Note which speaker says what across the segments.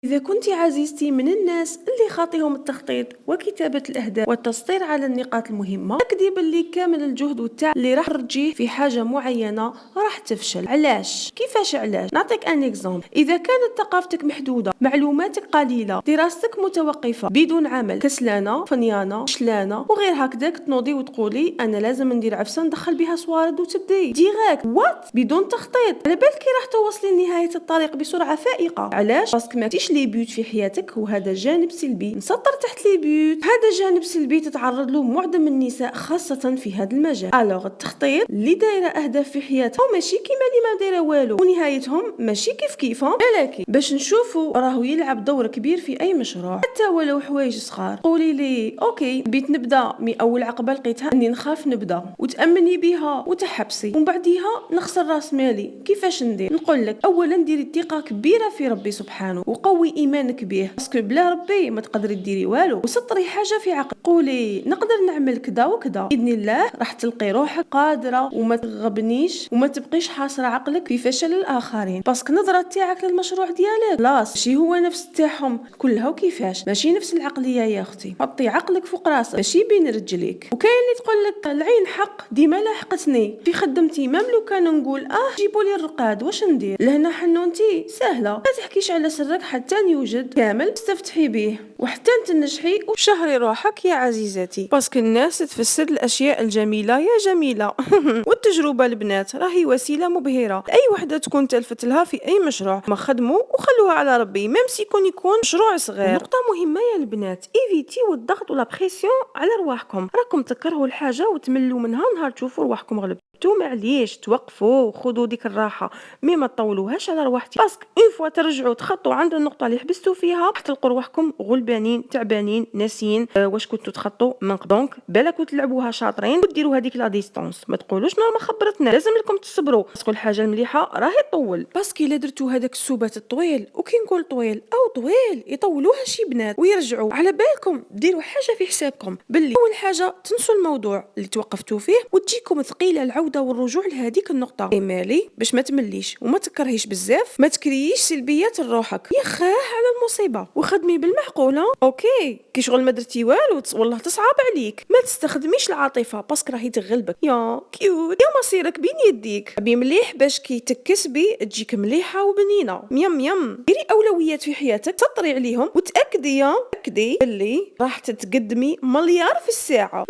Speaker 1: إذا كنت عزيزتي من الناس اللي خاطيهم التخطيط وكتابة الأهداف والتسطير على النقاط المهمة، أكدي باللي كامل الجهد والتعب اللي راح ترجيه في حاجة معينة راح تفشل. علاش؟ كيفاش علاش؟ نعطيك ان اكزامبل. إذا كانت ثقافتك محدودة، معلوماتك قليلة، دراستك متوقفة، بدون عمل، كسلانة، فنيانة، شلانة وغير هكذاك، تنوضي وتقولي أنا لازم ندير عفسة ندخل بها صوارد وتبدي ديغاك وات بدون تخطيط، على بالك راح توصلي لنهاية الطريق بسرعة فائقة. علاش؟ باسكو ما لي بيوت في حياتك، وهذا جانب سلبي نسطر تحت لي بيوت. هذا جانب سلبي تتعرض له معظم النساء خاصة في هذا المجال. الوغ التخطيط اللي دايره اهداف في حياتهم ماشي كيما اللي ما دايره والو، ونهايتهم ماشي كيفهم، ولكن باش نشوفوا راهو يلعب دور كبير في اي مشروع حتى ولو حوايج صغار. قولي لي اوكي بيت نبدا، مي اول عقبه لقيتها اني نخاف نبدا، وتامني بها وتحبسي، ومن بعديها نخسر راس مالي. كيفاش ندير؟ نقول لك اولا ديري ثقه كبيره في ربي سبحانه، وقوي ايمانك به، باسكو بلا ربي ما تقدري ديري والو. وسطري حاجه في عقل، قولي نقدر نعمل كذا وكذا، باذن الله راح تلقي روحك قادره. وما تغبنيش وما تبقيش حاصره عقلك في فشل الاخرين، باسكو النظره تاعك للمشروع ديالك خلاص ماشي هو نفس تاعهم كلها. وكيفاش ماشي نفس العقليه يا اختي؟ حطي عقلك فوق راسك ماشي بين رجليك. وكاين اللي تقول لك العين حق ديما لاحقتني في خدمتي، مام لو كان نقول جيبوا لي الرقاد واش ندير لهنا حنونتي سهله. ما تحكيش على سرك حتى يوجد كامل استفتحي به وحتى تنجحي وشهري روحك يا عزيزتي، باسكو الناس تفسد الاشياء الجميله يا جميله. والتجربه البنات راهي وسيله مبهره اي وحده تكون تلفت لها في اي مشروع. ما خدموا وخلوها على ربي ميم سي يكون مشروع صغير. نقطه مهمه يا البنات، ايفيتي والضغط ولا بريسيون على رواحكم. راكم تكرهوا الحاجه وتملوا منها نهار تشوفوا رواحكم غلب. معليش توقفوا وخذوا ديك الراحه، مي ما تطولوهاش على رواحتي، باسكو اون فوا ترجعوا تخطوا عند النقطه اللي حبستوا فيها راح تلقوا رواحكم غلبانين تعبانين ناسين واش كنتوا تخطوا من دونك بالك وتلعبوها شاطرين وديروا هذيك لا ديستانس. ما تقولوش ما خبرتنا، لازم لكم تصبروا، باسكو الحاجه المليحه راهي طول. باسكو الا درتوا هذاك السبات الطويل، وكي نقول طويل او طويل يطولوها شي بنات ويرجعوا. على بالكم ديروا حاجه في حسابكم باللي اول حاجه تنسوا الموضوع اللي توقفتوا فيه وتجيكم ثقيله العوده والرجوع لهذيك النقطه. مالي باش ما تمليش وما تكرهيش بزاف، ما تكرييش سلبيات لروحك، يا خاه على المصيبه وخدمي بالمعقوله. اوكي كي شغل ما درتي والو والله تصعب عليك، ما تستخدميش العاطفه باسكو راهي تغلبك. يا كيوت يا مصيرك بين يديك، بي مليح باش كي تكسبي تجيك مليحه وبنينه. يم ديري اولويات في حياتك سطري عليهم وتاكدي اللي راح تتقدمي مليار في الساعه.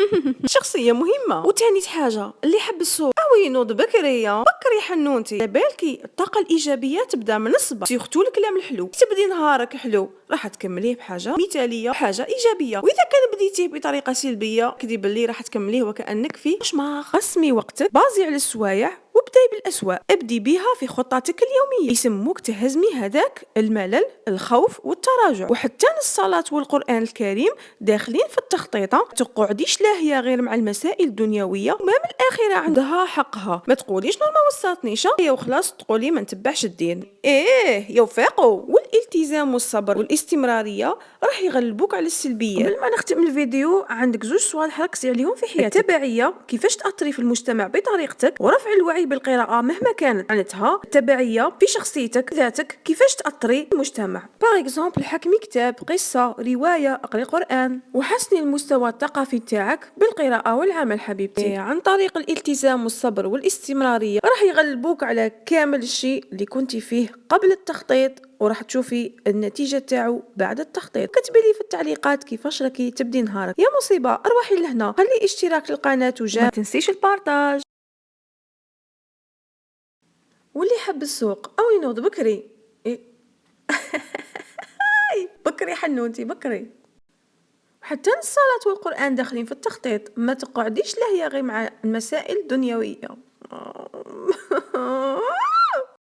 Speaker 1: شخصيه مهمه. وتاني حاجه اللي حب السوق ينوض بكريه بكري حنونتي، بالكي الطاقه الايجابيه تبدا من الصباح، سيرتو الكلام الحلو. تبدي نهارك حلو راح تكمليه بحاجه مثاليه بحاجه ايجابيه. واذا كان بديتيه بطريقه سلبيه كدي باللي راح تكمليه وكانك في شماغ. قسمي وقتك بازي على السوايع وابداي بالأسوأ، ابدي بها في خطتك اليومية. يسموك تهزمي هذاك الملل الخوف والتراجع. وحتى الصلاة والقرآن الكريم داخلين في التخطيطة. تقعديش لاهية غير مع المسائل الدنيوية، ما من الآخرة عندها حقها. ما تقوليش ما وصلتنيش يا وخلاص تقولي ما نتبعش الدين. يوفقوا. والالتزام والصبر والاستمرارية راح يغلبوك على السلبية. قبل ما نختم الفيديو عندك زوج سؤال ركزي عليهم في حياتك. التبعية كيفاش تأثري في المجتمع بطريقتك، ورفع الوعي بالقراءة مهما كانت عنتها. التبعية في شخصيتك ذاتك كيفاش تأثري في المجتمع. باغ اكزومبل حكمي كتاب قصة رواية اقري قرآن. وحسني المستوى الثقافي تاعك بالقراءة والعمل حبيبتي. عن طريق الالتزام والصبر والاستمرارية راح يغلبوك على كامل الشيء اللي كنتي فيه قبل التخطيط، وراح تشوفي النتيجة تاعو بعد التخطيط. كتبي لي في التعليقات كيفاش راكي تبدي نهارك. يا مصيبة اروحي لهنا، خلي اشتراك للقناة وما تنسيش البارطاج. واللي حب السوق او ينوض بكري بكري حنونتي بكري. حتى الصلاة والقرآن داخلين في التخطيط. ما تقعديش لاهية غير مع المسائل الدنيوية.